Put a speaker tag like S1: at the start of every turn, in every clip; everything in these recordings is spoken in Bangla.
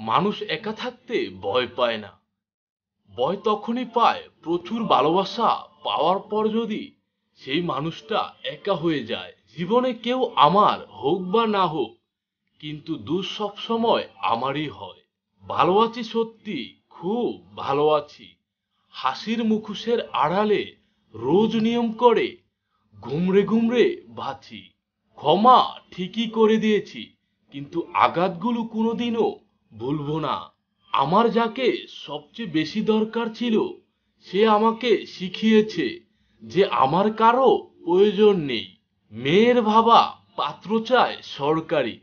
S1: মানুষ একা থাকতে ভয় পায় না, ভয় তখনই পায় প্রচুর ভালোবাসা পাওয়ার পর যদি সেই মানুষটা একা হয়ে যায়। জীবনে কেউ আমার হোক বা না হোক, কিন্তু দোষ সব সময় আমারই হয়। ভালো আছি সত্যি, খুব ভালো আছি। হাসির মুখোশের আড়ালে রোজ নিয়ম করে ঘুমরে ঘুমরে বাঁচি। ক্ষমা ঠিকই করে দিয়েছি, কিন্তু আঘাতগুলো কোনোদিনও ভুলবো না। আমার যাকে সবচেয়ে বেশি দরকার ছিল, সে আমাকে শিখিয়েছে যে আমার কারো প্রয়োজন নেই। মেয়ের ভাবা পাত্র চায় সরকারি,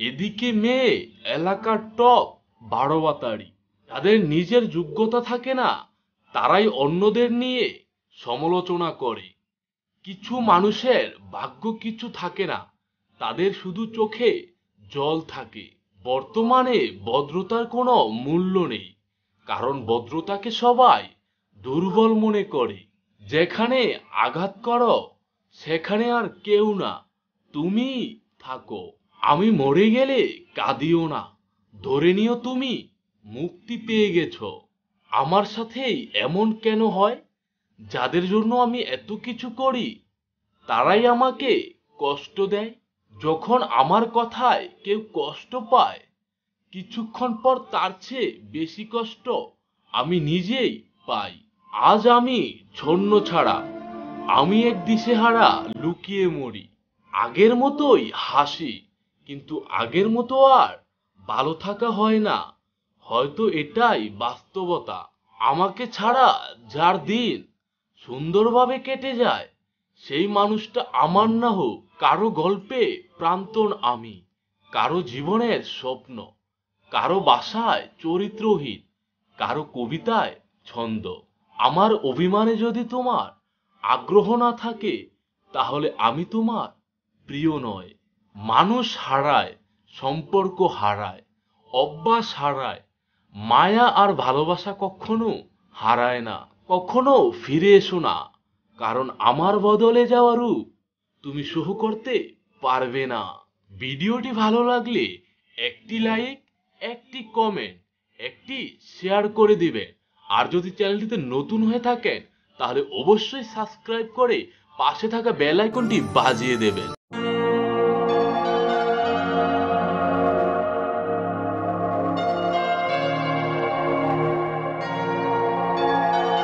S1: এদিকে মেয়ে এলাকার টপ বারোবাতারি। তাদের নিজের যোগ্যতা থাকে না, তারাই অন্যদের নিয়ে সমালোচনা করে। কিছু মানুষের ভাগ্য কিছু থাকে না, তাদের শুধু চোখে জল থাকে। বর্তমানে ভদ্রতার কোনো মূল্য নেই, কারণ ভদ্রতাকে সবাই দুর্বল মনে করে। যেখানে আঘাত করো সেখানে আর কেউ না, তুমি থাকো। আমি মরে গেলে কাঁদিও না, ধরে নিও তুমি মুক্তি পেয়ে গেছো। আমার সাথেই এমন কেন হয়? যাদের জন্য আমি এত কিছু করি, তারাই আমাকে কষ্ট দেয়। যখন আমার কথায় কেউ কষ্ট পায়, কিছুক্ষণ পর তার চেয়ে বেশি কষ্ট আমি নিজেই পাই। আজ আমি ছন্ন ছাড়া, আমি এক দিশেহারা লুকিয়ে মরি। আগের মতোই হাসি, কিন্তু আগের মতো আর ভালো থাকা হয় না। হয়তো এটাই বাস্তবতা। আমাকে ছাড়া যার দিন সুন্দরভাবে কেটে যায়, সেই মানুষটা আমার না হোক। কারো গল্পে প্রান্তন আমি, কারো জীবনের স্বপ্ন, কারো বাসায় চরিত্রহীন, কারো কবিতায় ছন্দ। আমার অভিমানে যদি তোমার আগ্রহ না থাকে, তাহলে আমি তোমার প্রিয় নয়। মানুষ হারায়, সম্পর্ক হারায়, অভ্যাস হারায়, মায়া আর ভালোবাসা কখনো হারায় না। কখনো ফিরে এসো না, কারণ আমার বদলে যাওয়া রূপ তুমি সহ করতে পারবে না। ভিডিওটি ভালো লাগলে একটি লাইক, একটি কমেন্ট, একটি শেয়ার করে দিবেন। আর যদি চ্যানেলটিতে নতুন হয়ে থাকেন, তাহলে অবশ্যই সাবস্ক্রাইব করে পাশে থাকা বেল আইকনটি বাজিয়ে দেবেন।